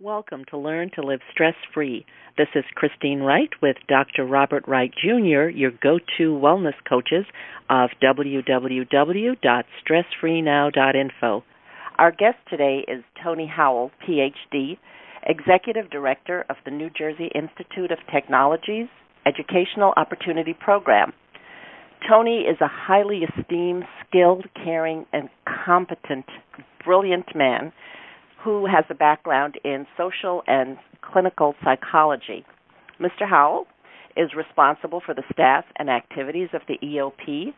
Welcome to Learn to Live Stress-Free. This is Christine Wright with Dr. Robert Wright Jr., your go-to wellness coaches of www.stressfreenow.info. Our guest today is Tony Howell, Ph.D., Executive Director of the New Jersey Institute of Technology's Educational Opportunity Program. Tony is a highly esteemed, skilled, caring, and competent, brilliant man who has a background in social and clinical psychology. Mr. Howell is responsible for the staff and activities of the EOP.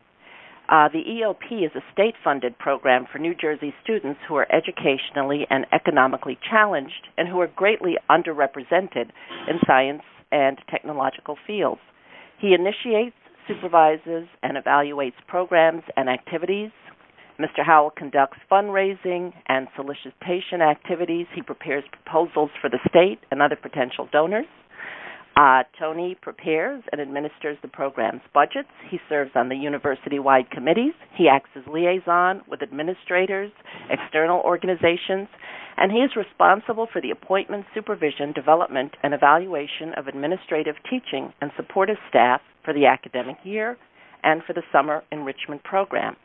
The EOP is a state-funded program for New Jersey students who are educationally and economically challenged and who are greatly underrepresented in science and technological fields. He initiates, supervises, and evaluates programs and activities. Mr. Howell conducts fundraising and solicitation activities. He prepares proposals for the state and other potential donors. Tony prepares and administers the program's budgets. He serves on the university-wide committees. He acts as liaison with administrators, external organizations, and he is responsible for the appointment, supervision, development, and evaluation of administrative teaching and supportive staff for the academic year and for the summer enrichment program.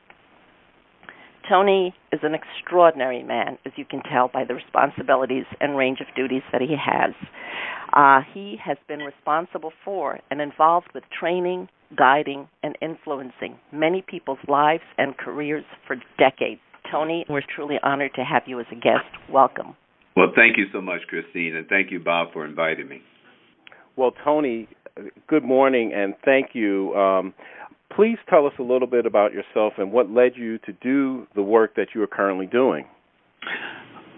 Tony is an extraordinary man, as you can tell by the responsibilities and range of duties that he has. He has been responsible for and involved with training, guiding, and influencing many people's lives and careers for decades. Tony, we're truly honored to have you as a guest. Welcome. Well, thank you so much, Christine, and thank you, Bob, for inviting me. Well, Tony, good morning, and thank you. Please tell us a little bit about yourself and what led you to do the work that you are currently doing.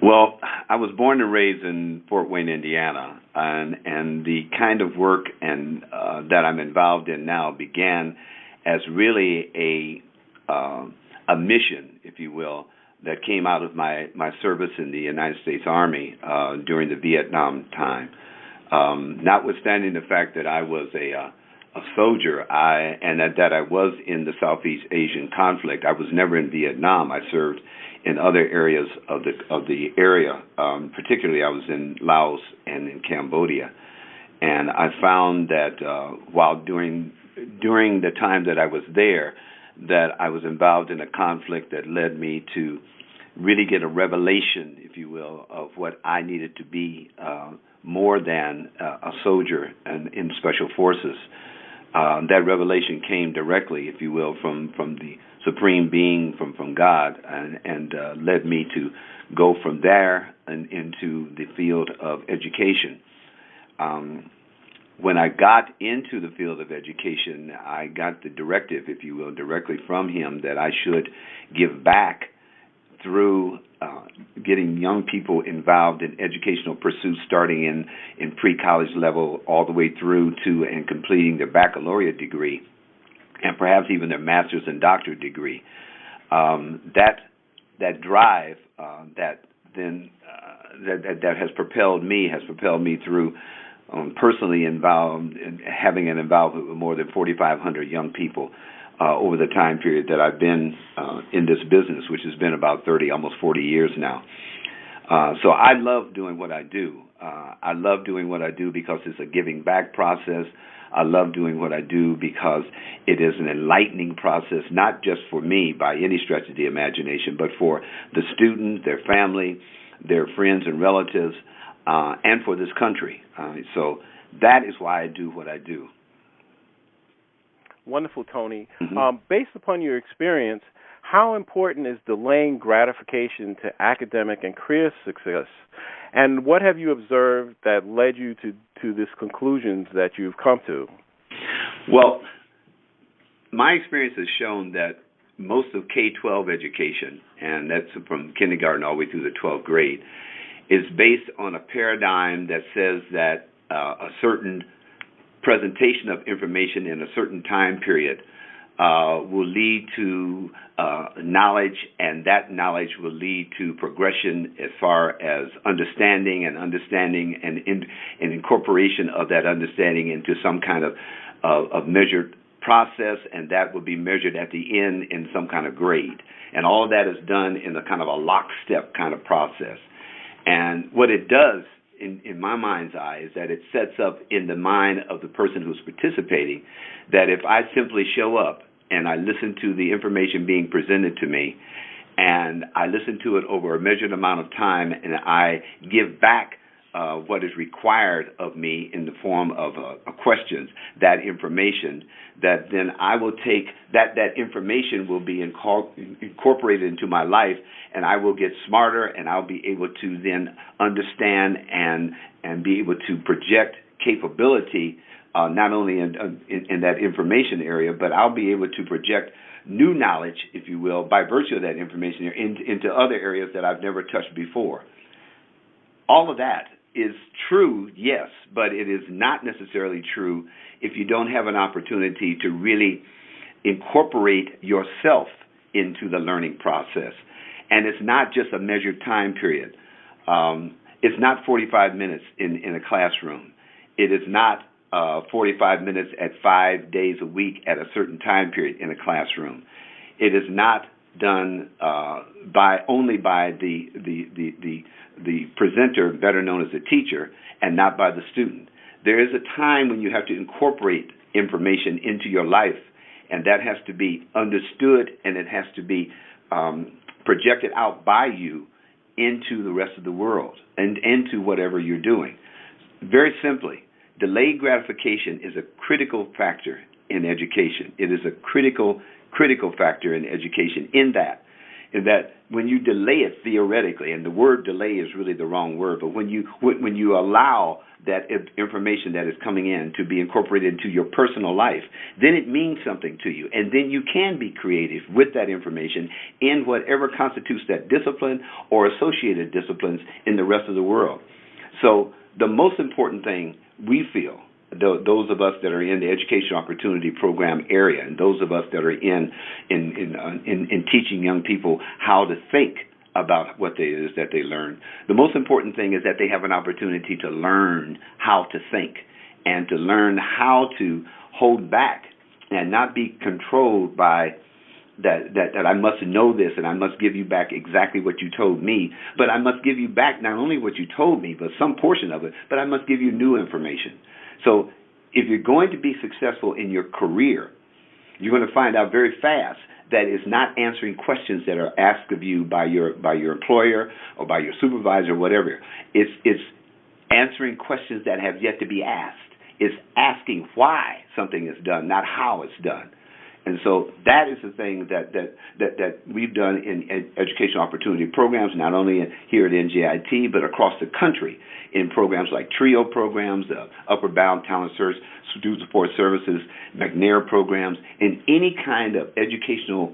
Well, I was born and raised in Fort Wayne, Indiana, and the kind of work that I'm involved in now began as really a mission, if you will, that came out of my service in the United States Army during the Vietnam time. Notwithstanding the fact that I was a soldier, and that I was in the Southeast Asian conflict. I was never in Vietnam. I served in other areas of the area. Particularly, I was in Laos and in Cambodia, and I found that while during the time that I was there, that I was involved in a conflict that led me to really get a revelation, if you will, of what I needed to be more than a soldier in special forces. That revelation came directly, if you will, from the Supreme Being, from God, and led me to go from there and into the field of education. When I got into the field of education, I got the directive, if you will, directly from him that I should give back through getting young people involved in educational pursuits starting in pre-college level all the way through to and completing their baccalaureate degree and perhaps even their master's and doctorate degree. That drive that has propelled me through personally involved in having an involvement with more than 4,500 young people over the time period that I've been in this business, which has been about 30, almost 40 years now. So I love doing what I do. I love doing what I do because it's a giving back process. I love doing what I do because it is an enlightening process, not just for me by any stretch of the imagination, but for the student, their family, their friends and relatives, and for this country. So that is why I do what I do. Wonderful, Tony. Mm-hmm. Based upon your experience, how important is delaying gratification to academic and career success? And what have you observed that led you to these conclusions that you've come to? Well, my experience has shown that most of K-12 education, and that's from kindergarten all the way through the 12th grade, is based on a paradigm that says that a certain presentation of information in a certain time period will lead to knowledge, and that knowledge will lead to progression as far as understanding and incorporation of that understanding into some kind of measured process, and that will be measured at the end in some kind of grade. And all of that is done in a kind of a lockstep kind of process. And what it does in my mind's eye is that it sets up in the mind of the person who's participating that if I simply show up and I listen to the information being presented to me, and I listen to it over a measured amount of time, and I give back what is required of me in the form of questions, that information, that then I will take that information will be incorporated into my life, and I will get smarter, and I'll be able to then understand and be able to project capability not only in that information area, but I'll be able to project new knowledge, if you will, by virtue of that information into other areas that I've never touched before. All of that is true, yes, but it is not necessarily true if you don't have an opportunity to really incorporate yourself into the learning process. And it's not just a measured time period. It's not 45 minutes in a classroom. It is not 45 minutes at 5 days a week at a certain time period in a classroom. It is not done only by the presenter, better known as the teacher, and not by the student. There is a time when you have to incorporate information into your life, and that has to be understood, and it has to be projected out by you into the rest of the world and into whatever you're doing. Very simply, delayed gratification is a critical factor in education. It is a critical factor in education in that when you delay it theoretically, and the word delay is really the wrong word, but when you allow that information that is coming in to be incorporated into your personal life, then it means something to you. And then you can be creative with that information in whatever constitutes that discipline or associated disciplines in the rest of the world. So the most important thing we feel, those of us that are in the Education Opportunity Program area, and those of us that are in teaching young people how to think about what it is that they learn, the most important thing is that they have an opportunity to learn how to think and to learn how to hold back and not be controlled by that I must know this and I must give you back exactly what you told me, but I must give you back not only what you told me, but some portion of it, but I must give you new information. So if you're going to be successful in your career, you're going to find out very fast that it's not answering questions that are asked of you by your employer or by your supervisor or whatever. It's answering questions that have yet to be asked. It's asking why something is done, not how it's done. And so that is the thing that we've done in educational opportunity programs, not only here at NJIT, but across the country in programs like TRIO programs, Upper Bound Talent Search, Student Support Services, McNair programs, and any kind of educational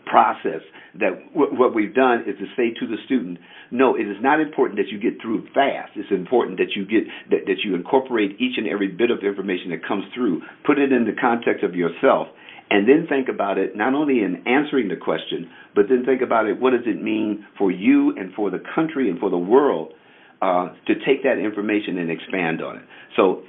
process that what we've done is to say to the student, no, it is not important that you get through fast. It's important that you that you incorporate each and every bit of information that comes through, put it in the context of yourself, and then think about it not only in answering the question, but then think about it, what does it mean for you and for the country and for the world to take that information and expand on it. So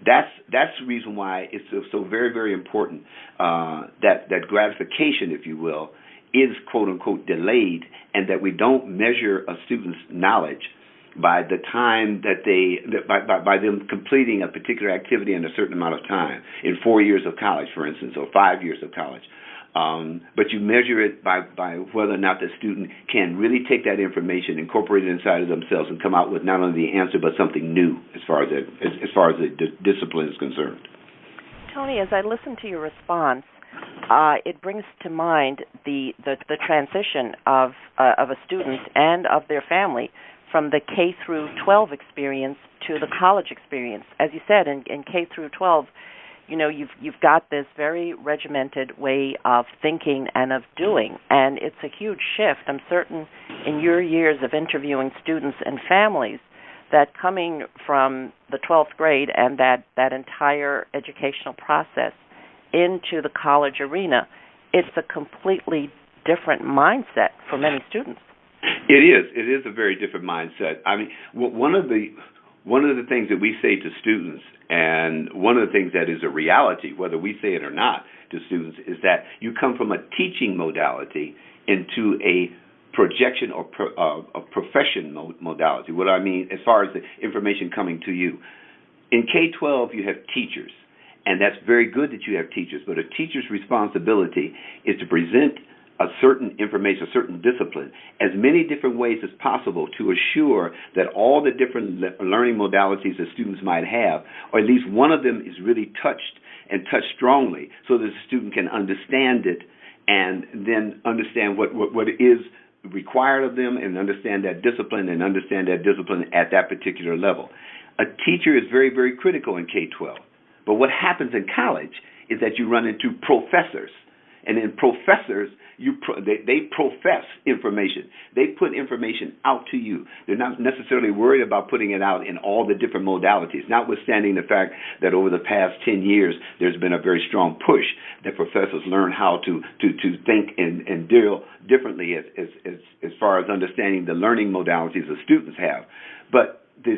that's the reason why it's so very, very important that gratification, if you will, is quote-unquote delayed, and that we don't measure a student's knowledge by the time that by them completing a particular activity in a certain amount of time, in 4 years of college, for instance, or 5 years of college. But you measure it by whether or not the student can really take that information, incorporate it inside of themselves, and come out with not only the answer but something new as far as the discipline is concerned. Tony, as I listen to your response, it brings to mind the transition of a student and of their family from the K through 12 experience to the college experience. As you said, in K through 12, you know, you've got this very regimented way of thinking and of doing, and it's a huge shift. I'm certain in your years of interviewing students and families that coming from the 12th grade and that entire educational process into the college arena, it's a completely different mindset for many students. It is. It is a very different mindset. I mean, one of the things that we say to students, and one of the things that is a reality, whether we say it or not to students, is that you come from a teaching modality into a projection or of profession modality. What I mean as far as the information coming to you. In K-12, you have teachers, and that's very good that you have teachers, but a teacher's responsibility is to present a certain information, a certain discipline, as many different ways as possible to assure that all the different learning modalities that students might have, or at least one of them is really touched and touched strongly so that the student can understand it and then understand what is required of them and understand that discipline at that particular level. A teacher is very, very critical in K-12. But what happens in college is that you run into professors. And in professors, they profess information. They put information out to you. They're not necessarily worried about putting it out in all the different modalities, notwithstanding the fact that over the past 10 years, there's been a very strong push that professors learn how to think and deal differently as far as understanding the learning modalities the students have. But the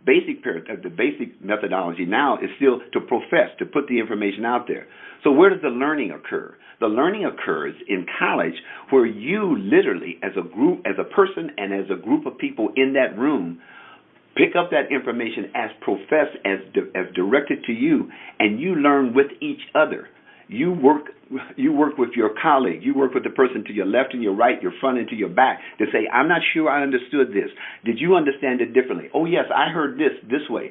basic methodology now is still to profess, to put the information out there. So where does the learning occur? The learning occurs in college, where you literally, as a group, as a person, and as a group of people in that room, pick up that information as professed, as directed to you, and you learn with each other. You work with your colleague. You work with the person to your left and your right, your front and to your back, to say, I'm not sure I understood this. Did you understand it differently? Oh, yes, I heard this way.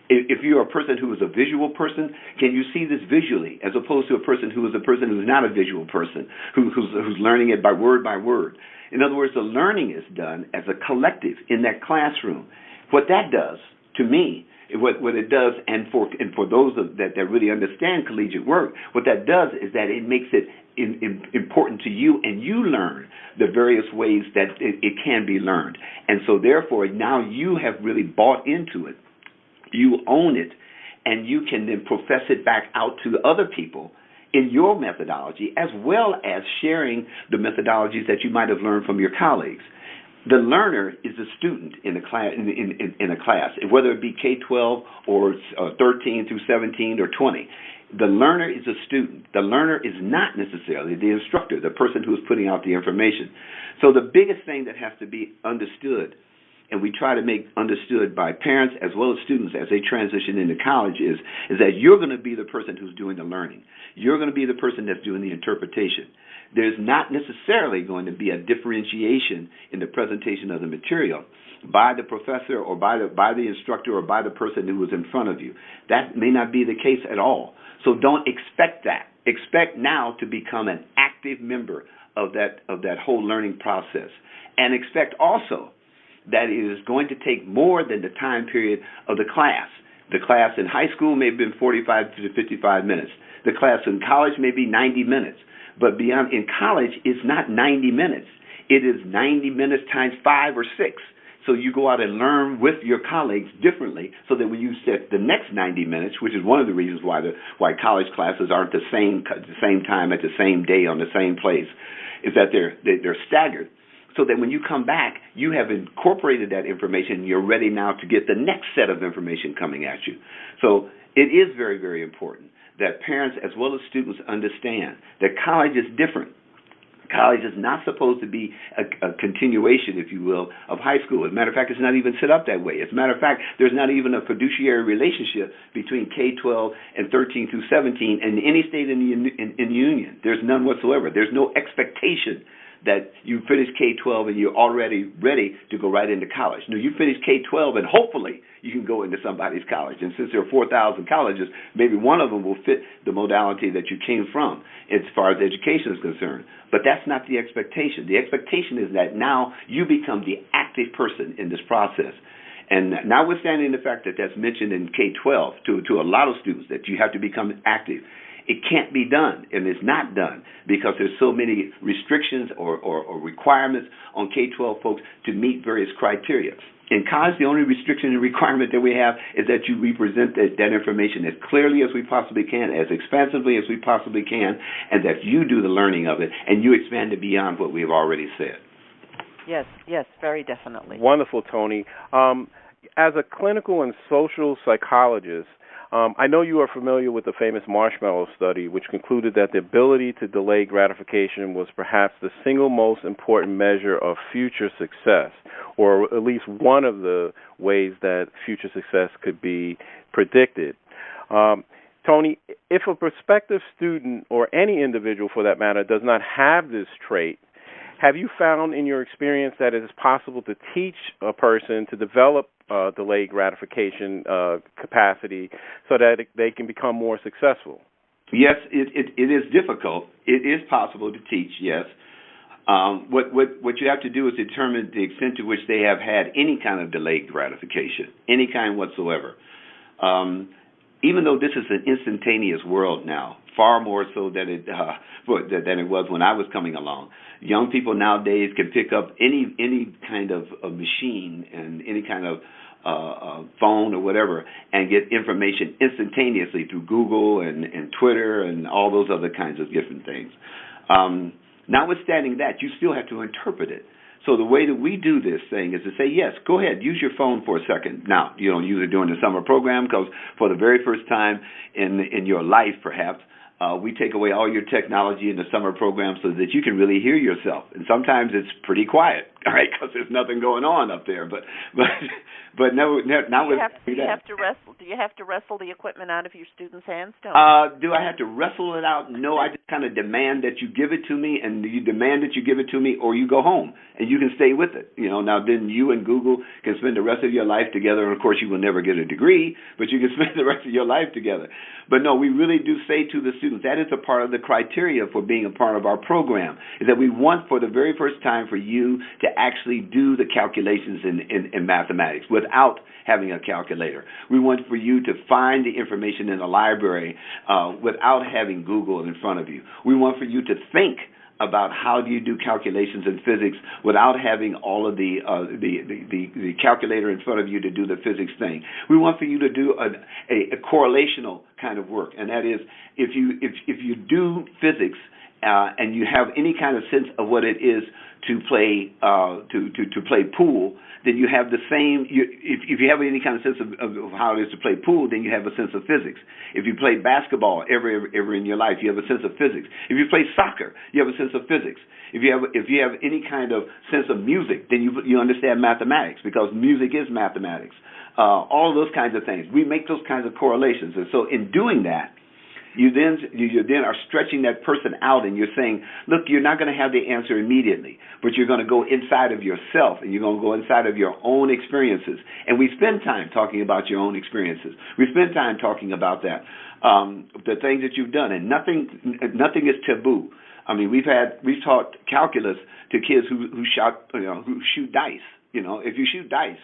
If you're a person who is a visual person, can you see this visually, as opposed to a person who is a person who's not a visual person, who's learning it by word by word? In other words, the learning is done as a collective in that classroom. What that does, to me, what it does, and for those that really understand collegiate work, what that does is that it makes it important to you, and you learn the various ways that it can be learned. And so therefore, now you have really bought into it. You own it, and you can then profess it back out to other people in your methodology, as well as sharing the methodologies that you might have learned from your colleagues. The learner is a student in a class, in a class, whether it be K-12 or 13 through 17 or 20. The learner is a student. The learner is not necessarily the instructor, the person who is putting out the information. So the biggest thing that has to be understood, and we try to make understood by parents as well as students as they transition into college, is that you're going to be the person who's doing the learning. You're going to be the person that's doing the interpretation. There's not necessarily going to be a differentiation in the presentation of the material by the professor or by the instructor or by the person who was in front of you. That may not be the case at all. So don't expect that. Expect now to become an active member of that whole learning process. And expect also that it is going to take more than the time period of the class. The class in high school may have been 45 to 55 minutes. The class in college may be 90 minutes. But beyond, in college, it's not 90 minutes. It is 90 minutes times 5 or 6. So you go out and learn with your colleagues differently, so that when you set the next 90 minutes, which is one of the reasons why college classes aren't the same time at the same day on the same place, is that they're staggered. So that when you come back, you have incorporated that information, and you're ready now to get the next set of information coming at you. So it is very, very important that parents as well as students understand that college is different. College is not supposed to be a continuation, if you will, of high school. As a matter of fact, it's not even set up that way. As a matter of fact, there's not even a fiduciary relationship between K-12 and 13 through 17 and any state in the union. There's none whatsoever. There's no expectation that you finish K-12 and you're already ready to go right into college. No, you finish K-12 and hopefully you can go into somebody's college. And since there are 4,000 colleges, maybe one of them will fit the modality that you came from as far as education is concerned. But that's not the expectation. The expectation is that now you become the active person in this process. And notwithstanding the fact that that's mentioned in K-12 to a lot of students, that you have to become active, it can't be done, and it's not done because there's so many restrictions or requirements on K-12 folks to meet various criteria. In college, the only restriction and requirement that we have is that you represent that information as clearly as we possibly can, as expansively as we possibly can, and that you do the learning of it, and you expand it beyond what we've already said. Yes, very definitely. Wonderful, Tony. As a clinical and social psychologist, I know you are familiar with the famous marshmallow study, which concluded that the ability to delay gratification was perhaps the single most important measure of future success, or at least one of the ways that future success could be predicted. Tony, if a prospective student, or any individual for that matter, does not have this trait, have you found in your experience that it is possible to teach a person to develop delayed gratification capacity so that they can become more successful? Yes, it is difficult. It is possible to teach, yes. What you have to do is determine the extent to which they have had any kind of delayed gratification, any kind whatsoever. Even though this is an instantaneous world now, far more so than it was when I was coming along. Young people nowadays can pick up any kind of a machine and any kind of phone or whatever and get information instantaneously through Google and Twitter and all those other kinds of different things. Notwithstanding that, you still have to interpret it. So the way that we do this thing is to say, yes, go ahead, use your phone for a second. Now, you don't use it during the summer program because for the very first time in your life, perhaps, we take away all your technology in the summer program so that you can really hear yourself. And sometimes it's pretty quiet, all right, because there's nothing going on up there. But no, now do you have to wrestle the equipment out of your students' hands? Do I have to wrestle it out? No, I just kind of demand that you give it to me, and you demand that you give it to me, or you go home and you can stay with it. You know, now then you and Google can spend the rest of your life together, and of course you will never get a degree, but you can spend the rest of your life together. But no, we really do say to the students, that is a part of the criteria for being a part of our program, is that we want for the very first time for you to actually do the calculations in mathematics without having a calculator. We want for you to find the information in the library without having Google in front of you. We want for you to think about how do you do calculations in physics without having all of the calculator in front of you to do the physics thing. We want for you to do a correlational kind of work, and that is if you do physics and you have any kind of sense of what it is to play to play pool, then you have the same. If you have any kind of sense of how it is to play pool, then you have a sense of physics. If you play basketball ever in your life, you have a sense of physics. If you play soccer, you have a sense of physics. If you have any kind of sense of music, then you understand mathematics, because music is mathematics. All of those kinds of things. We make those kinds of correlations, and so in doing that, you then are stretching that person out, and you're saying, look, you're not going to have the answer immediately, but you're going to go inside of yourself, and you're going to go inside of your own experiences. And we spend time talking about your own experiences. We spend time talking about that, the things that you've done, and nothing is taboo. I mean, we've taught calculus to kids who shoot dice. You know, if you shoot dice,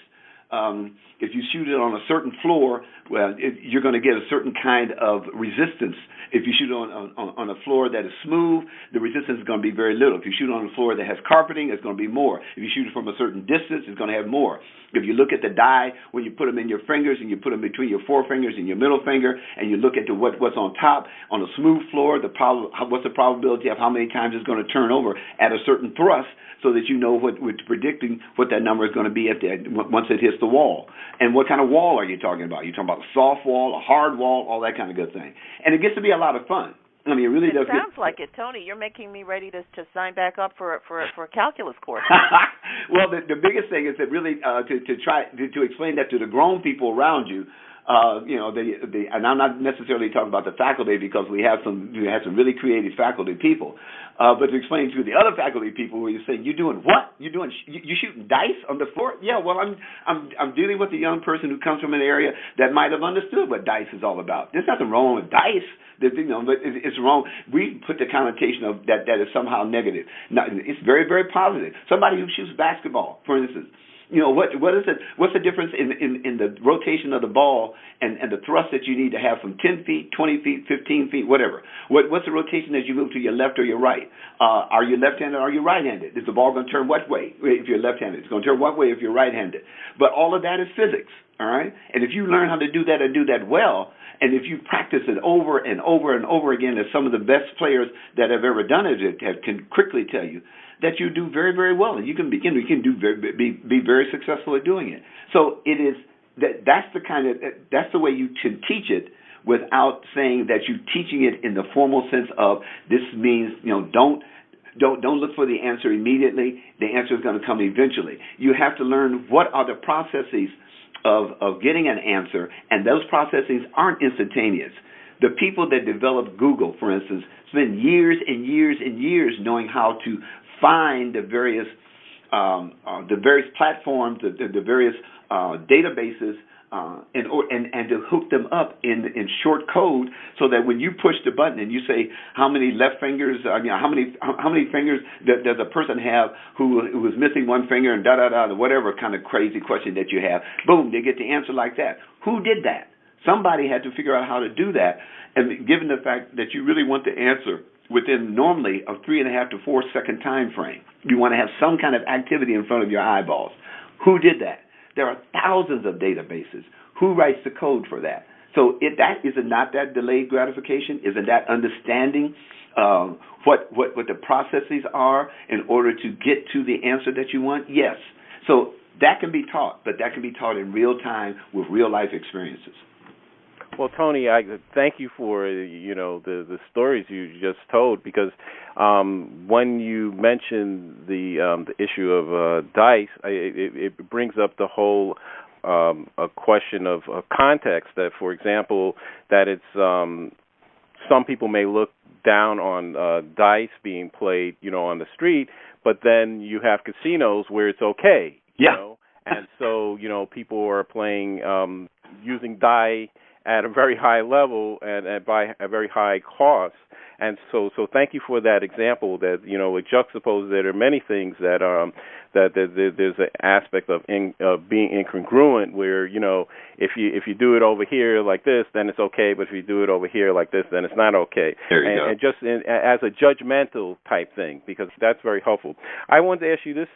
if you shoot it on a certain floor, well, you're going to get a certain kind of resistance. If you shoot on a floor that is smooth, the resistance is going to be very little. If you shoot on a floor that has carpeting, it's going to be more. If you shoot it from a certain distance, it's going to have more. If you look at the die, when you put them in your fingers and you put them between your forefingers and your middle finger, and you look at what's on top, on a smooth floor, what's the probability of how many times it's going to turn over at a certain thrust, so that you know what we're predicting what that number is going to be once it hits the wall. And what kind of wall are you talking about? You're talking about a soft wall, a hard wall, all that kind of good thing. And it gets to be a lot of fun. I mean, it really does. It sounds like it, Tony. You're making me ready to sign back up for a calculus course. Well, the biggest thing is that really to try to explain that to the grown people around you. And I'm not necessarily talking about the faculty, because we had some really creative faculty people, but to explain to the other faculty people where you're saying, you doing what? You shooting dice on the floor? Yeah, well, I'm dealing with a young person who comes from an area that might have understood what dice is all about. There's nothing wrong with dice. But it's wrong. We put the connotation of that is somehow negative. Now, it's very, very positive. Somebody who shoots basketball, for instance. You know, what is it? What's the difference in the rotation of the ball and the thrust that you need to have from 10 feet, 20 feet, 15 feet, whatever? What's the rotation as you move to your left or your right? Are you left-handed or are you right-handed? Is the ball going to turn what way if you're left-handed? It's going to turn what way if you're right-handed? But all of that is physics, all right? And if you learn how to do that and do that well, and if you practice it over and over and over again, as some of the best players that have ever done it can quickly tell you, that you do very, very well, and you can be very successful at doing it. So it is that's the way you can teach it without saying that you're teaching it in the formal sense of this means don't look for the answer immediately. The answer is going to come eventually. You have to learn what are the processes of getting an answer, and those processes aren't instantaneous. The people that developed Google, for instance, spend years and years and years knowing how to find the various platforms, the various databases, and to hook them up in short code, so that when you push the button and you say how many left fingers, how many fingers does a person have who is missing one finger, and whatever kind of crazy question that you have, boom, they get the answer like that. Who did that? Somebody had to figure out how to do that, and given the fact that you really want the answer within normally a 3.5 to 4 second time frame, you want to have some kind of activity in front of your eyeballs. Who did that? There are thousands of databases. Who writes the code for that? So is it not that delayed gratification? Isn't that understanding what the processes are in order to get to the answer that you want? Yes. So that can be taught, but that can be taught in real time with real life experiences. Well, Tony, I thank you for the stories you just told, because when you mentioned the issue of dice, it brings up the whole a question of context. That, for example, that it's some people may look down on dice being played, on the street, but then you have casinos where it's okay, and so people are playing using die at a very high level and by a very high cost. And so thank you for that example. That it juxtaposes that there are many things that there's an aspect of being incongruent, where if you do it over here like this, then it's okay, but if you do it over here like this, then it's not okay. There you go. And just as a judgmental type thing, because that's very helpful. I wanted to ask you this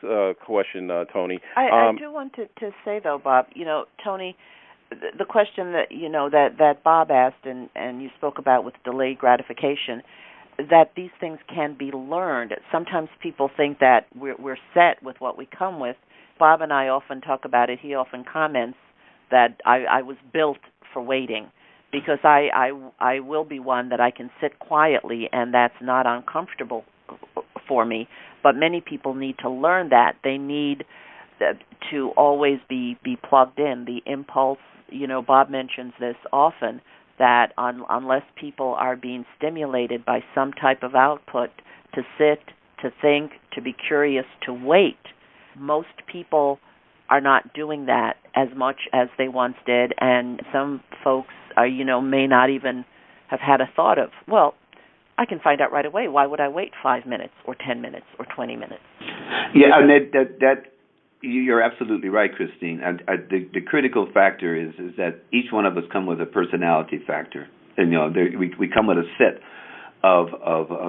question, Tony. I do want to say though, Bob. Tony, the question that that Bob asked and you spoke about with delayed gratification, that these things can be learned. Sometimes people think that we're set with what we come with. Bob and I often talk about it. He often comments that I was built for waiting, because I will be one that I can sit quietly, and that's not uncomfortable for me. But many people need to learn that. They need to always be plugged in. The impulse, Bob mentions this often, that unless people are being stimulated by some type of output to sit, to think, to be curious, to wait, most people are not doing that as much as they once did, and some folks are, may not even have had a thought of, well, I can find out right away. Why would I wait 5 minutes or 10 minutes or 20 minutes? Yeah, and that you're absolutely right, Christine. The critical factor is that each one of us come with a personality factor, and we come with a set of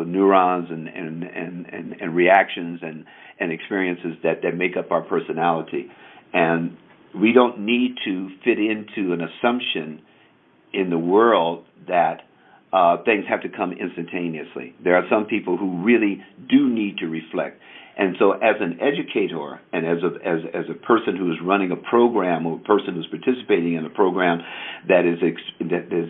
neurons and reactions and experiences that make up our personality, and we don't need to fit into an assumption in the world that things have to come instantaneously. There are some people who really do need to reflect. And so as an educator and as a person who is running a program, or a person who's participating in a program that is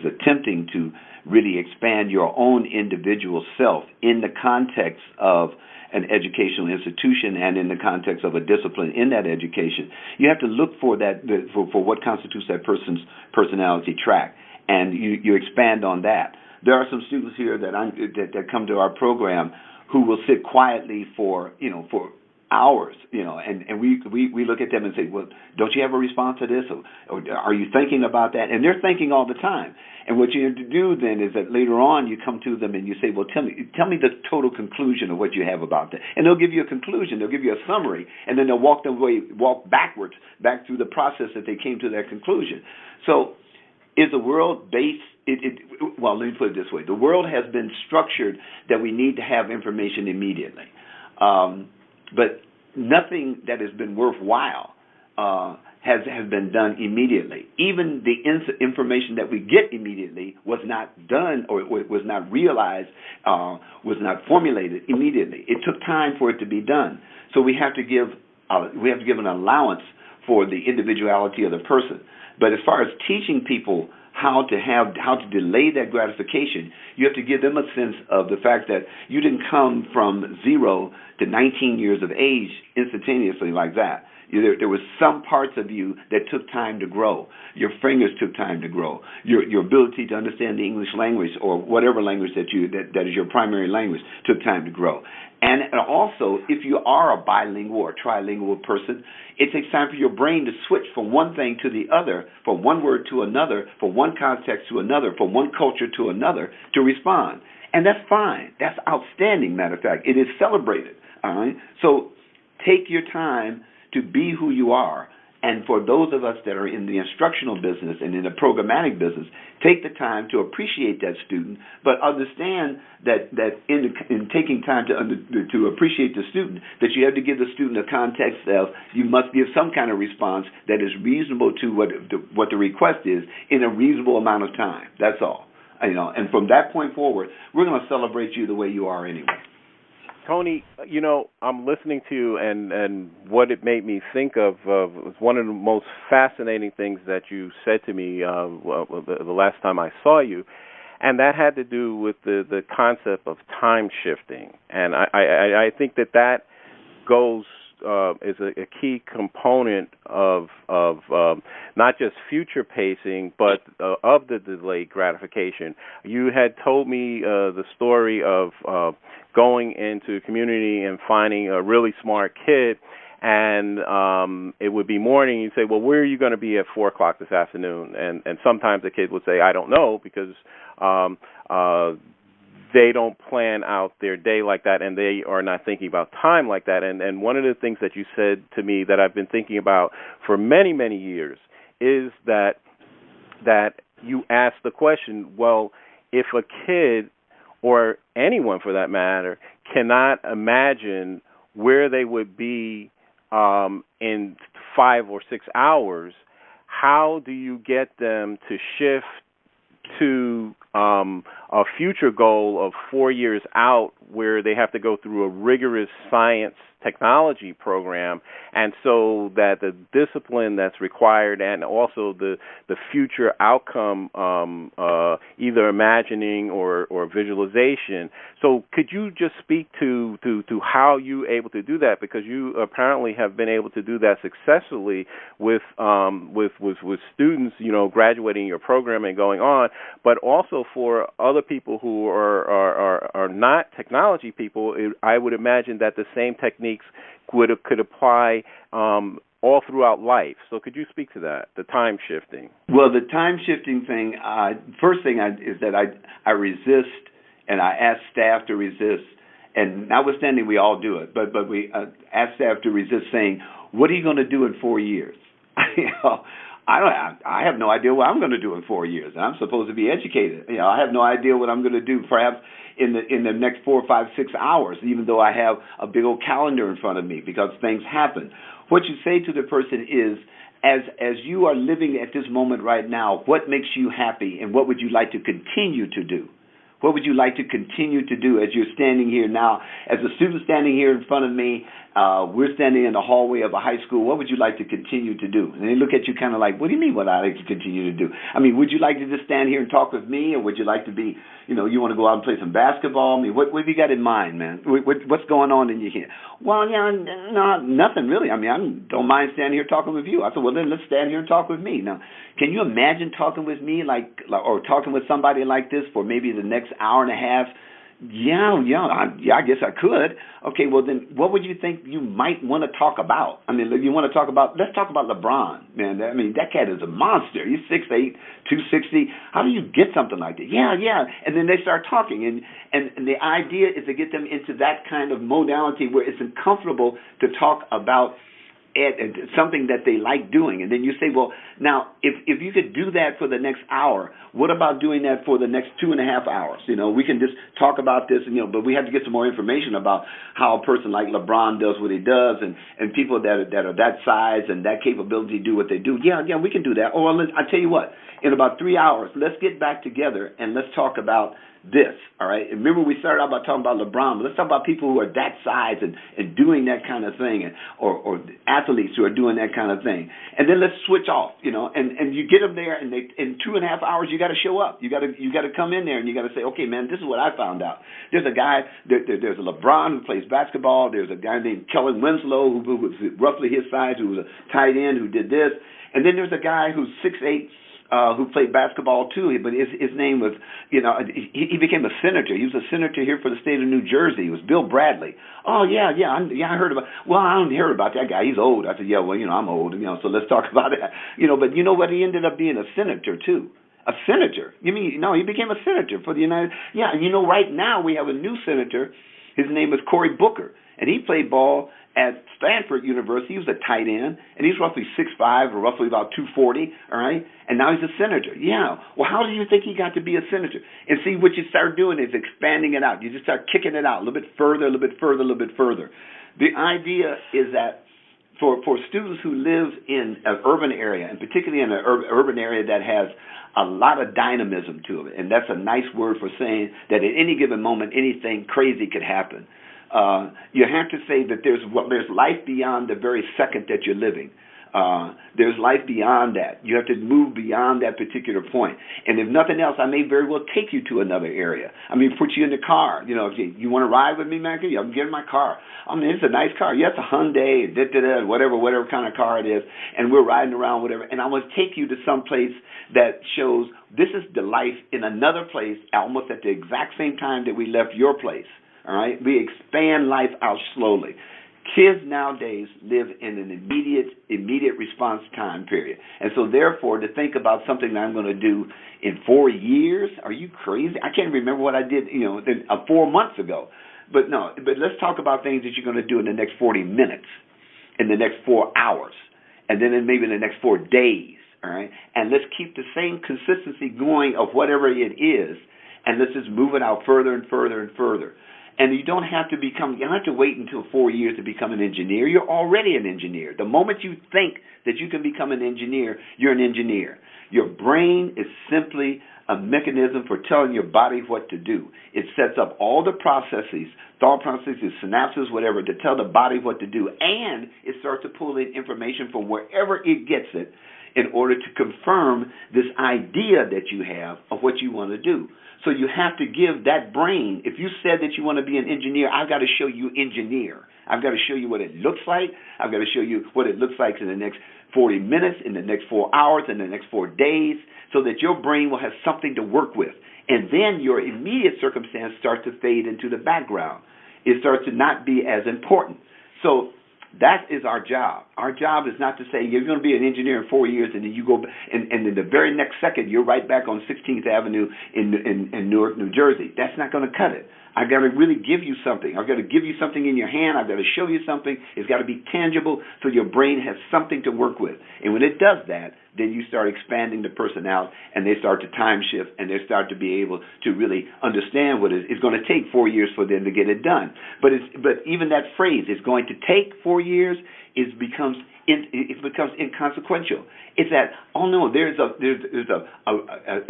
attempting to really expand your own individual self in the context of an educational institution and in the context of a discipline in that education, you have to look for that for what constitutes that person's personality track, and you expand on that. There are some students here that come to our program who will sit quietly for hours, and we look at them and say, well, don't you have a response to this, or are you thinking about that? And they're thinking all the time. And what you have to do then is that later on you come to them and you say, well, tell me the total conclusion of what you have about that. And they'll give you a conclusion, they'll give you a summary, and then they'll walk backwards back through the process that they came to that conclusion. So is the world based? Well, let me put it this way. The world has been structured that we need to have information immediately. But nothing that has been worthwhile has been done immediately. Even the information that we get immediately was not done, or was not realized, was not formulated immediately. It took time for it to be done. So we have to give an allowance for the individuality of the person. But as far as teaching people how to delay that gratification, you have to give them a sense of the fact that you didn't come from 0 to 19 years of age instantaneously like that. There was some parts of you that took time to grow. Your fingers took time to grow. Your ability to understand the English language or whatever language that is your primary language took time to grow. And also, if you are a bilingual or trilingual person, it takes time for your brain to switch from one thing to the other, from one word to another, from one context to another, from one culture to another to respond. And that's fine. That's outstanding, matter of fact. It is celebrated. All right? So take your time to be who you are. And for those of us that are in the instructional business and in the programmatic business, take the time to appreciate that student, but understand that in taking time to appreciate the student, that you have to give the student a context of you must give some kind of response that is reasonable to what the request is in a reasonable amount of time. That's all. And from that point forward, we're going to celebrate you the way you are anyway. Tony, I'm listening to you, and what it made me think of was one of the most fascinating things that you said to me the last time I saw you, and that had to do with the concept of time shifting. And I think that goes is a key component of not just future pacing, but of the delayed gratification. You had told me the story of going into a community and finding a really smart kid, and it would be morning. You'd say, well, where are you going to be at 4 o'clock this afternoon? And sometimes the kid would say, I don't know, because they don't plan out their day like that, and they are not thinking about time like that. And one of the things that you said to me that I've been thinking about for many, many years is that you asked the question, well, if a kid, or anyone for that matter, cannot imagine where they would be in 5 or 6 hours, how do you get them to shift to a future goal of 4 years out where they have to go through a rigorous science technology program, and so that the discipline that's required and also the future outcome, either imagining or visualization. So could you just speak to how you able to do that, because you apparently have been able to do that successfully with students, graduating your program and going on, but also for other people who are not technology people. I would imagine that the same techniques could apply all throughout life. So could you speak to that, the time shifting? Well, the time shifting thing, first thing is that I resist, and I ask staff to resist, and notwithstanding we all do it, but we ask staff to resist saying, what are you going to do in 4 years? I have no idea what I'm going to do in 4 years. I'm supposed to be educated. I have no idea what I'm going to do perhaps in the next 4, 5, 6 hours, even though I have a big old calendar in front of me, because things happen. What you say to the person is, as you are living at this moment right now, what makes you happy and what would you like to continue to do? What would you like to continue to do as you're standing here now? As a student standing here in front of me, we're standing in the hallway of a high school. What would you like to continue to do? And they look at you kind of like, what do you mean what I'd like to continue to do? I mean, would you like to just stand here and talk with me, or would you like to be, you want to go out and play some basketball? I mean, what have you got in mind, man? What's going on in your head? Well, no, nothing really. I mean, I don't mind standing here talking with you. I said, well, then let's stand here and talk with me. Now, can you imagine talking with me or talking with somebody like this for maybe the next hour and a half? Yeah, I guess I could. Okay, well then, what would you think you might want to talk about? I mean, you want to talk about? Let's talk about LeBron, man. I mean, that cat is a monster. He's 6'8", 260. How do you get something like that? Yeah. And then they start talking, and the idea is to get them into that kind of modality where it's uncomfortable to talk about something that they like doing. And then you say, well, now, if you could do that for the next hour, what about doing that for the next 2.5 hours? We can just talk about this, but we have to get some more information about how a person like LeBron does what he does, and people that are that size and that capability do what they do. Yeah, we can do that. Or I tell you what, in about 3 hours, let's get back together and let's talk about this, all right? And remember, we started out by talking about LeBron, but let's talk about people who are that size and doing that kind of thing, or athletes who are doing that kind of thing. And then let's switch off, and you get them there, and in 2.5 hours, you got to show up. You got to come in there, and you got to say, okay, man, this is what I found out. There's a guy, there's a LeBron who plays basketball. There's a guy named Kellen Winslow who was roughly his size, who was a tight end, who did this. And then there's a guy who's 6'8", who played basketball too, but his name was, he became a senator. He was a senator here for the state of New Jersey. It was Bill Bradley. Oh yeah, I heard about. Well, I don't hear about that guy. He's old. I said, yeah, well, I'm old, so let's talk about that. But you know what? He ended up being a senator too. A senator? You mean no? He became a senator for the United. Yeah, and right now we have a new senator. His name is Cory Booker, and he played ball at Stanford University. He was a tight end, and he's roughly 6'5", or roughly about 240, all right? And now he's a senator. Yeah. Well, how do you think he got to be a senator? And see, what you start doing is expanding it out. You just start kicking it out a little bit further, a little bit further, a little bit further. The idea is that for students who live in an urban area, and particularly in an urban area that has a lot of dynamism to it, and that's a nice word for saying that at any given moment, anything crazy could happen. You have to say that there's life beyond the very second that you're living. There's life beyond that. You have to move beyond that particular point. And if nothing else, I may very well take you to another area. I mean, put you in the car. If you want to ride with me, Maggie, I'm getting my car. I mean, it's a nice car. Yeah, it's a Hyundai, whatever kind of car it is. And we're riding around, whatever. And I want to take you to some place that shows this is the life in another place almost at the exact same time that we left your place. All right? We expand life out slowly. Kids nowadays live in an immediate response time period. And so, therefore, to think about something that I'm going to do in 4 years, are you crazy? I can't remember what I did, 4 months ago. But let's talk about things that you're going to do in the next 40 minutes, in the next 4 hours, and then maybe in the next 4 days, all right? And let's keep the same consistency going of whatever it is, and let's just move it out further and further and further. And you don't have to wait until 4 years to become an engineer. You're already an engineer. The moment you think that you can become an engineer, you're an engineer. Your brain is simply a mechanism for telling your body what to do. It sets up all the processes, thought processes, synapses, whatever, to tell the body what to do. And it starts to pull in information from wherever it gets it in order to confirm this idea that you have of what you want to do. So you have to give that brain, if you said that you want to be an engineer, I've got to show you engineer. I've got to show you what it looks like. I've got to show you what it looks like in the next 40 minutes, in the next 4 hours, in the next 4 days, so that your brain will have something to work with. And then your immediate circumstance starts to fade into the background. It starts to not be as important. So that is our job. Our job is not to say you're going to be an engineer in 4 years and then you go and in the very next second you're right back on 16th Avenue in Newark, New Jersey. That's not going to cut it. I've got to really give you something. I've got to give you something in your hand. I've got to show you something. It's got to be tangible so your brain has something to work with. And when it does that, then you start expanding the person out, and they start to time shift, and they start to be able to really understand what it's going to take 4 years for them to get it done. But even that phrase, it's going to take 4 years, it becomes inconsequential. It's that, oh no, there's a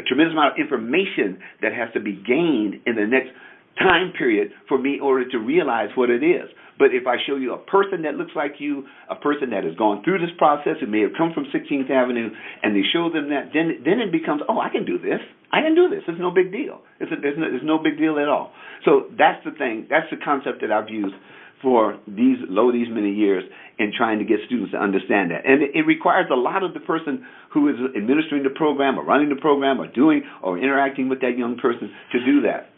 tremendous amount of information that has to be gained in the next time period for me in order to realize what it is. But if I show you a person that looks like you, a person that has gone through this process, who may have come from 16th Avenue, and they show them that, then it becomes, oh, I can do this. I can do this. It's no big deal. It's no big deal at all. So that's the thing. That's the concept that I've used for these many years in trying to get students to understand that. And it requires a lot of the person who is administering the program or running the program or interacting with that young person to do that.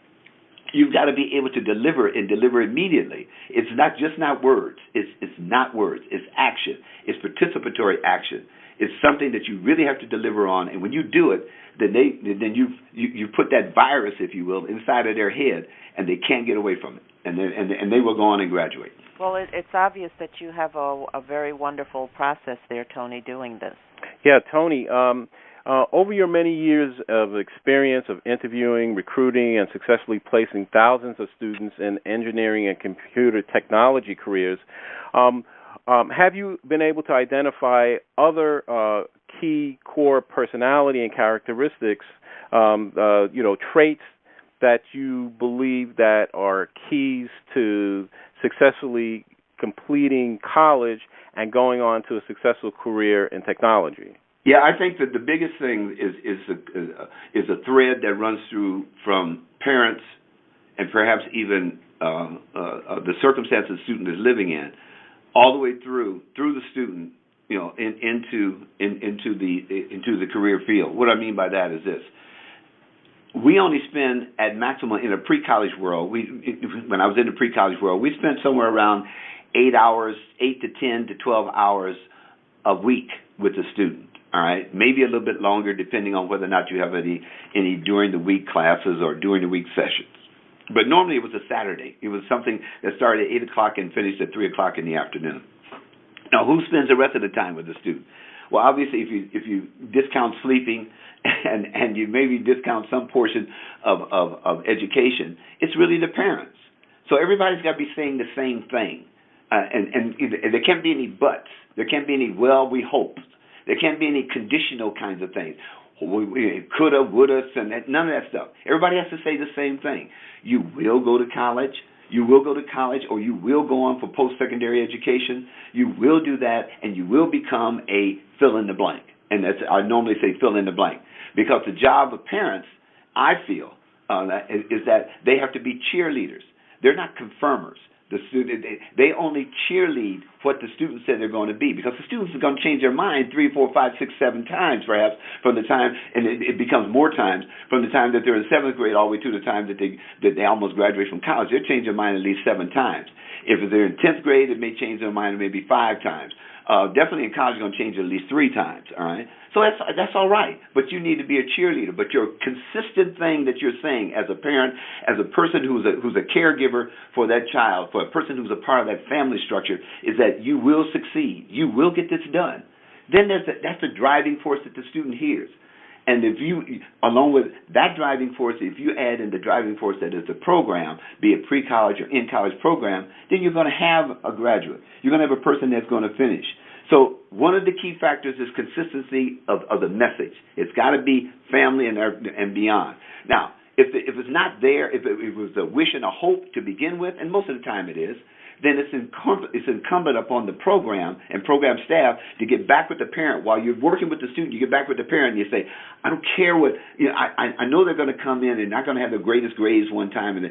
You've got to be able to deliver and deliver immediately. It's not words. It's not words. It's action. It's participatory action. It's something that you really have to deliver on. And when you do it, then you put that virus, if you will, inside of their head, and they can't get away from it. And they will go on and graduate. Well, it's obvious that you have a very wonderful process there, Tony, doing this. Yeah, Tony. Over your many years of experience of interviewing, recruiting, and successfully placing thousands of students in engineering and computer technology careers, have you been able to identify other key core personality and characteristics, traits that you believe that are keys to successfully completing college and going on to a successful career in technology? Yeah, I think that the biggest thing is a thread that runs through from parents and perhaps even the circumstances the student is living in, all the way through the student, into the career field. What I mean by that is this: we only spend at maximum in a pre-college world. When I was in the pre-college world, we spent somewhere around 8 to 10 to 12 hours a week with the student. All right, maybe a little bit longer depending on whether or not you have any during the week classes or during the week sessions. But normally it was a Saturday. It was something that started at 8 o'clock and finished at 3 o'clock in the afternoon. Now, who spends the rest of the time with the student? Well, obviously, if you discount sleeping and you maybe discount some portion of education, it's really the parents. So everybody's got to be saying the same thing. And there can't be any buts. There can't be any, well, we hope. There can't be any conditional kinds of things. Coulda, woulda, and none of that stuff. Everybody has to say the same thing. You will go to college. You will go to college, or you will go on for post-secondary education. You will do that, and you will become a fill-in-the-blank. And I normally say fill-in-the-blank, because the job of parents, I feel, is that they have to be cheerleaders. They're not confirmers. The student, they only cheerlead what the student said they're going to be, because the students are going to change their mind 3, 4, 5, 6, 7 times perhaps from the time, and it becomes more times from the time that they're in 7th grade all the way to the time that they almost graduate from college. They'll change their mind at least 7 times. If they're in 10th grade, it may change their mind maybe 5 times. Definitely in college, it's going to change at least 3 times. All right, so that's all right. But you need to be a cheerleader. But your consistent thing that you're saying as a parent, as a person who's a caregiver for that child, for a person who's a part of that family structure, is that you will succeed. You will get this done. Then that's the driving force that the student hears. And if you, along with that driving force, if you add in the driving force that is the program, be it pre-college or in-college program, then you're going to have a graduate. You're going to have a person that's going to finish. So one of the key factors is consistency of the message. It's got to be family and beyond. Now, if it's not there, if it was a wish and a hope to begin with, and most of the time it is, then it's incumbent upon the program and program staff to get back with the parent. While you're working with the student, you get back with the parent and you say, I don't care what, I know they're going to come in and not going to have the greatest grades one time, and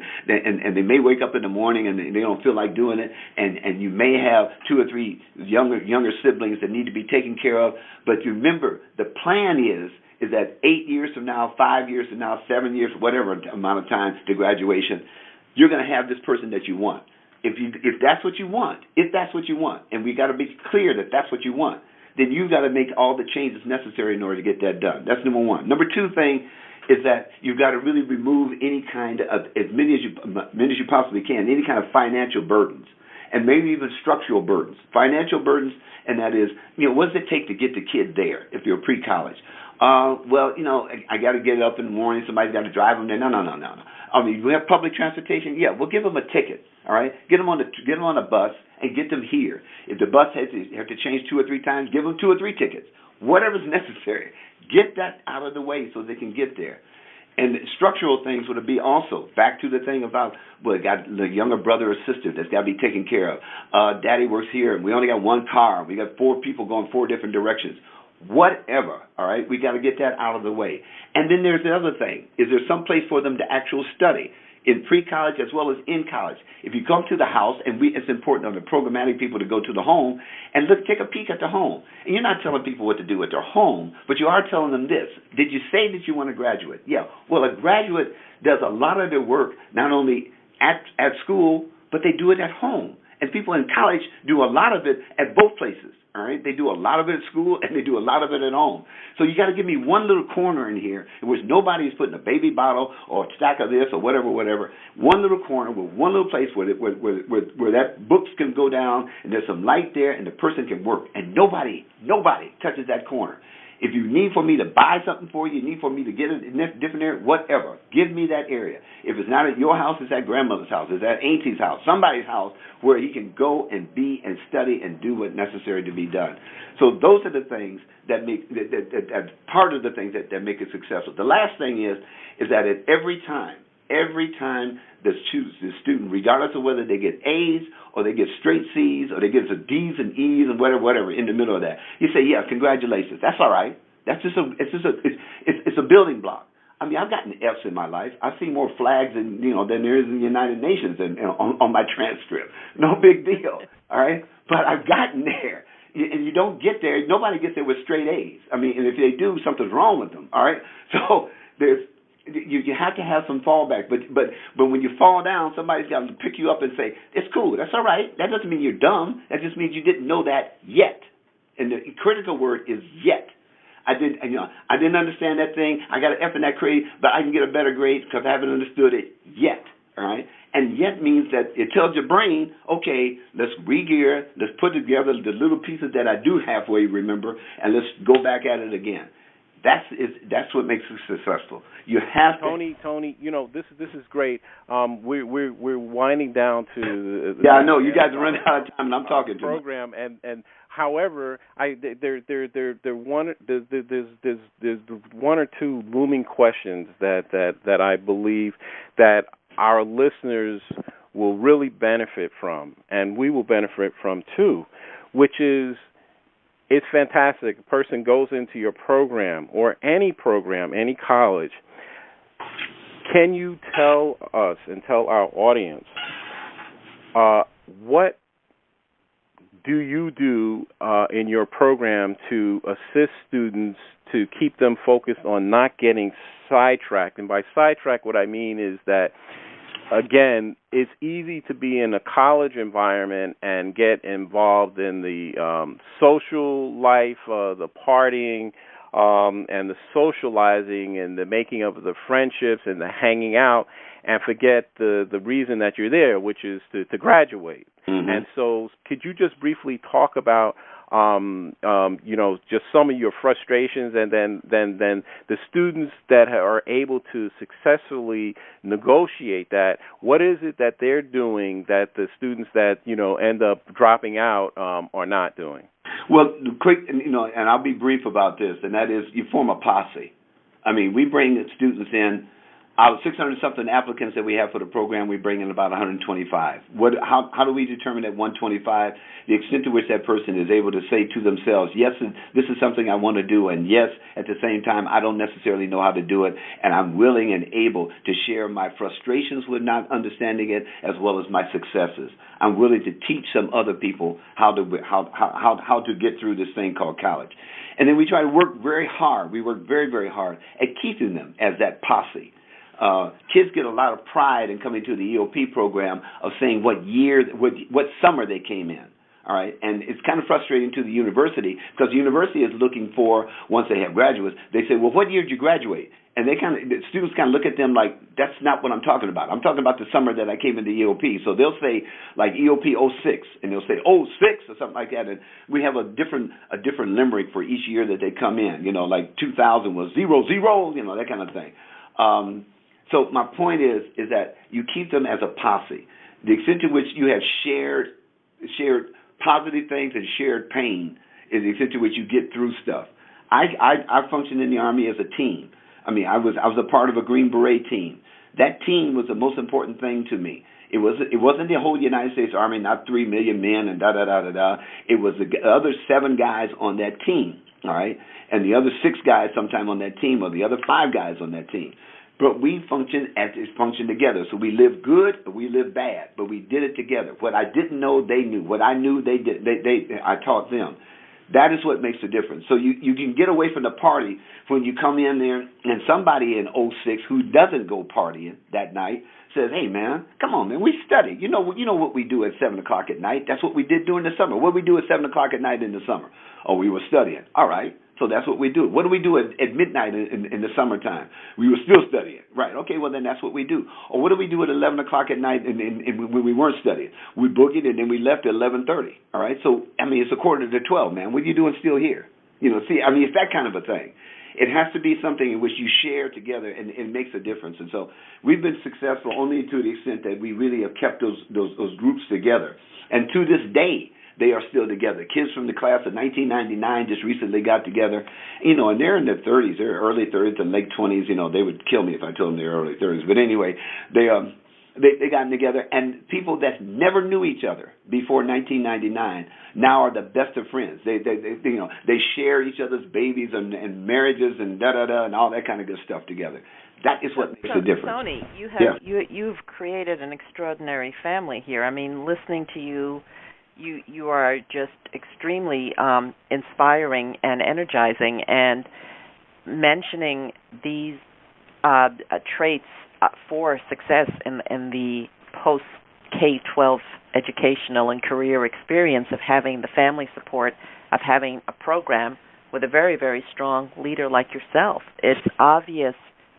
they may wake up in the morning and they don't feel like doing it, and you may have 2 or 3 younger siblings that need to be taken care of, but you remember, the plan is that 8 years from now, 5 years from now, 7 years, whatever amount of time to graduation, you're going to have this person that you want. If that's what you want, and we got to be clear that that's what you want, then you've got to make all the changes necessary in order to get that done. That's number one. Number 2 thing is that you've got to really remove any kind of, as many as you possibly can, any kind of financial burdens, and maybe even structural burdens. Financial burdens, and that is, what does it take to get the kid there if you're pre-college? Well, I got to get up in the morning. Somebody's got to drive them there. No. I mean, we have public transportation. Yeah, we'll give them a ticket. All right, get them on a bus and get them here. If the bus has to change 2 or 3 times, give them 2 or 3 tickets. Whatever's necessary, get that out of the way so they can get there. And structural things would be also back to the thing about, well, got the younger brother or sister that's got to be taken care of. Daddy works here, and we only got 1 car. We got 4 people going 4 different directions. Whatever, all right? We got to get that out of the way. And then there's the other thing. Is there some place for them to actually study in pre-college as well as in college? If you come to the house, and it's important of the programmatic people to go to the home and take a peek at the home. And you're not telling people what to do at their home, but you are telling them this. Did you say that you want to graduate? Yeah. Well, a graduate does a lot of their work not only at school, but they do it at home. And people in college do a lot of it at both places. All right, they do a lot of it at school and they do a lot of it at home. So you got to give me one little corner in here in which nobody's putting a baby bottle or a stack of this or whatever. One little corner with one little place where that books can go down and there's some light there and the person can work. And nobody touches that corner. If you need for me to buy something for you, need for me to get it in a different area, whatever, give me that area. If it's not at your house, it's at grandmother's house, it's at auntie's house, somebody's house where he can go and be and study and do what's necessary to be done. So those are the things that make that part of the things that make it successful. The last thing is that at every time Every time the student, regardless of whether they get A's or they get straight C's or they get D's and E's and whatever in the middle of that, you say, yeah, congratulations. That's all right. That's just it's a building block. I mean, I've gotten F's in my life. I've seen more flags than there is in the United Nations on my transcript. No big deal. All right, but I've gotten there. And you don't get there. Nobody gets there with straight A's. I mean, and if they do, something's wrong with them. All right, so you have to have some fallback. But when you fall down, somebody's got to pick you up and say, it's cool. That's all right. That doesn't mean you're dumb. That just means you didn't know that yet. And the critical word is yet. I didn't understand that thing. I got an F in that grade, but I can get a better grade because I haven't understood it yet. All right, and yet means that it tells your brain, okay, let's re-gear, let's put together the little pieces that I do halfway remember, and let's go back at it again. That's what makes it successful. You have Tony, this is great. We're winding down to yeah, I know you guys are running out of time, and I'm talking to program and however, there's one or two looming questions that I believe that our listeners will really benefit from, and we will benefit from too, which is, it's fantastic. A person goes into your program or any program, any college. Can you tell us and tell our audience what do you do in your program to assist students to keep them focused on not getting sidetracked? And by sidetrack, what I mean is that, again, it's easy to be in a college environment and get involved in the social life, the partying, and the socializing and the making of the friendships and the hanging out, and forget the reason that you're there, which is to graduate. Mm-hmm. And so could you just briefly talk about just some of your frustrations, and then the students that are able to successfully negotiate that, what is it that they're doing that the students that, end up dropping out are not doing? Well, quick, and I'll be brief about this, and that is you form a posse. I mean, we bring students in. Out of 600-something applicants that we have for the program, we bring in about 125. How do we determine that 125? The extent to which that person is able to say to themselves, yes, this is something I want to do, and yes, at the same time, I don't necessarily know how to do it, and I'm willing and able to share my frustrations with not understanding it as well as my successes. I'm willing to teach some other people how to get through this thing called college. And then we try to work very hard. We work very, very hard at keeping them as that posse. Kids get a lot of pride in coming to the EOP program of saying what summer they came in. All right, and it's kind of frustrating to the university because the university is looking for, once they have graduates, they say, well, what year did you graduate? And the students kind of look at them like, that's not what I'm talking about. I'm talking about the summer that I came into EOP. So they'll say like EOP 06, and they'll say 06 or something like that. And we have a different limerick for each year that they come in. Like 2000 was 00, that kind of thing. So my point is that you keep them as a posse. The extent to which you have shared positive things and shared pain is the extent to which you get through stuff. I functioned in the Army as a team. I mean, I was a part of a Green Beret team. That team was the most important thing to me. It wasn't the whole United States Army, not 3 million men and da-da-da-da-da. It was the other 7 guys on that team, all right? And the other 6 guys sometime on that team, or the other 5 guys on that team. But we function together. So we live good, or we live bad, but we did it together. What I didn't know, they knew. What I knew, they did. I taught them. That is what makes the difference. So you can get away from the party when you come in there and somebody in 06 who doesn't go partying that night says, hey, man, come on, man, we study. You know what we do at 7 o'clock at night? That's what we did during the summer. What do we do at 7 o'clock at night in the summer? Oh, we were studying. All right. So that's what we do. What do we do at midnight in the summertime? We were still studying. Right. Okay, well, then that's what we do. Or what do we do at 11 o'clock at night when we weren't studying? We boogied and then we left at 11:30. All right. So, I mean, it's a quarter to 12, man. What are you doing still here? It's that kind of a thing. It has to be something in which you share together and it makes a difference. And so we've been successful only to the extent that we really have kept those groups together. And to this day, they are still together. Kids from the class of 1999 just recently got together, and they're in their 30s, their early 30s and late 20s. They would kill me if I told them they're early 30s. But anyway, they got together, and people that never knew each other before 1999 now are the best of friends. They share each other's babies and marriages and and all that kind of good stuff together. That is what makes a difference. Tony, you've created an extraordinary family here. I mean, listening to you are just extremely inspiring and energizing, and mentioning these traits for success in the post-K-12 educational and career experience of having the family support, of having a program with a very, very strong leader like yourself. It's obvious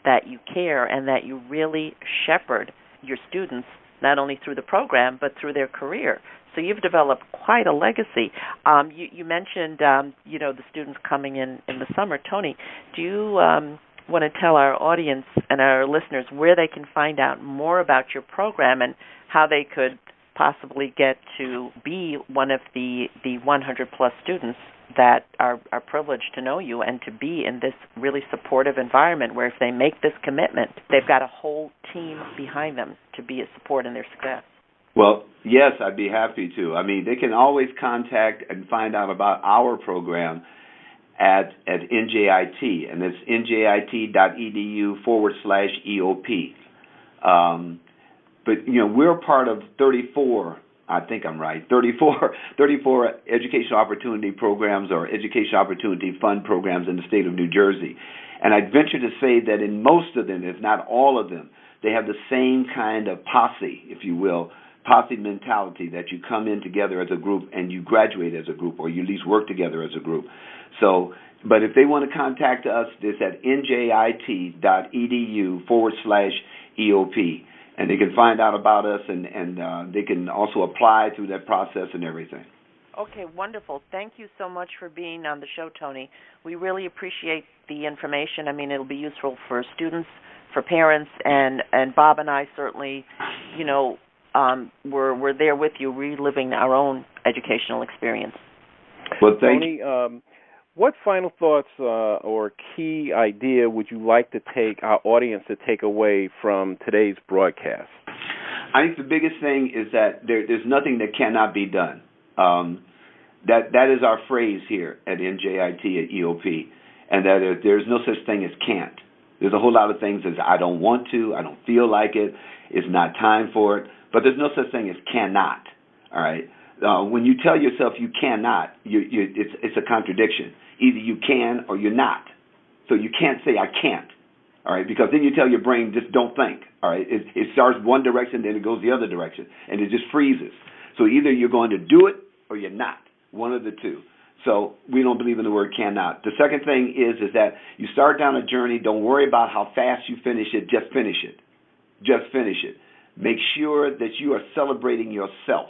that you care and that you really shepherd your students not only through the program but through their career. So you've developed quite a legacy. You mentioned, the students coming in the summer. Tony, do you want to tell our audience and our listeners where they can find out more about your program and how they could possibly get to be one of the 100-plus students that are privileged to know you and to be in this really supportive environment where if they make this commitment, they've got a whole team behind them to be a support in their success? Well, yes, I'd be happy to. I mean, they can always contact and find out about our program at NJIT, and it's njit.edu/EOP. But, we're part of 34, I think I'm right, 34 educational opportunity programs or education opportunity fund programs in the state of New Jersey. And I'd venture to say that in most of them, if not all of them, they have the same kind of posse, if you will, posse mentality, that you come in together as a group and you graduate as a group, or you at least work together as a group. So, but if they want to contact us, it's at njit.edu/EOP. And they can find out about us, and they can also apply through that process and everything. Okay, wonderful. Thank you so much for being on the show, Tony. We really appreciate the information. I mean, it'll be useful for students, for parents, and Bob and I certainly, we're there with you, reliving our own educational experience. Well, Tony, what final thoughts or key idea would you like to take our audience to take away from today's broadcast? I think the biggest thing is that there's nothing that cannot be done. That is our phrase here at NJIT at EOP, and that there's no such thing as can't. There's a whole lot of things as I don't want to, I don't feel like it, it's not time for it, but there's no such thing as cannot. All right. When you tell yourself you cannot, it's a contradiction. Either you can or you're not. So you can't say I can't, all right, because then you tell your brain just don't think, all right. It starts one direction, then it goes the other direction, and it just freezes. So either you're going to do it or you're not, one of the two. So we don't believe in the word cannot. The second thing is that you start down a journey, don't worry about how fast you finish it, just finish it. Just finish it. Make sure that you are celebrating yourself.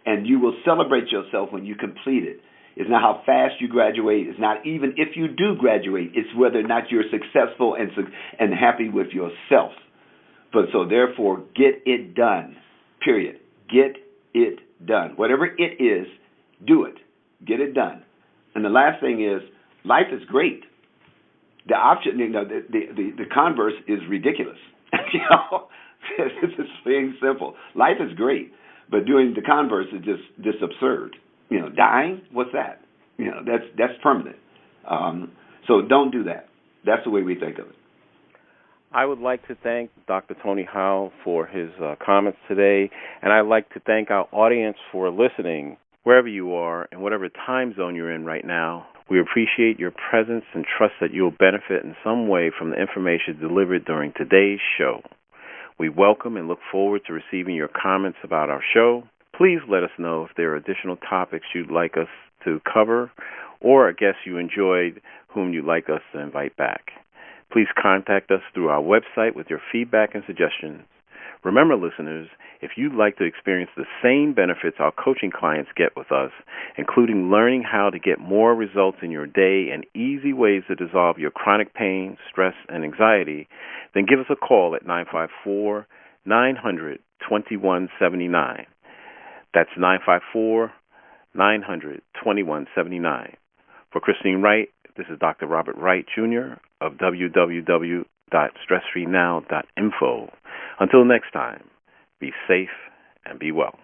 And you will celebrate yourself when you complete it. It's not how fast you graduate. It's not even if you do graduate. It's whether or not you're successful and happy with yourself. But so therefore, get it done. Period. Get it done. Whatever it is, do it. Get it done. And the last thing is, life is great. The option, the converse is ridiculous. It's just being simple. Life is great. But doing the converse is just absurd. Dying, what's that? That's permanent. So don't do that. That's the way we think of it. I would like to thank Dr. Tony Howell for his comments today, and I'd like to thank our audience for listening wherever you are and whatever time zone you're in right now. We appreciate your presence and trust that you'll benefit in some way from the information delivered during today's show. We welcome and look forward to receiving your comments about our show. Please let us know if there are additional topics you'd like us to cover or a guest you enjoyed whom you'd like us to invite back. Please contact us through our website with your feedback and suggestions. Remember, listeners, if you'd like to experience the same benefits our coaching clients get with us, including learning how to get more results in your day and easy ways to dissolve your chronic pain, stress, and anxiety, then give us a call at 954-900-2179. That's 888-900-2179. For Christine Wright, this is Dr. Robert Wright, Jr. of www.stressfreenow.info. Until next time, be safe and be well.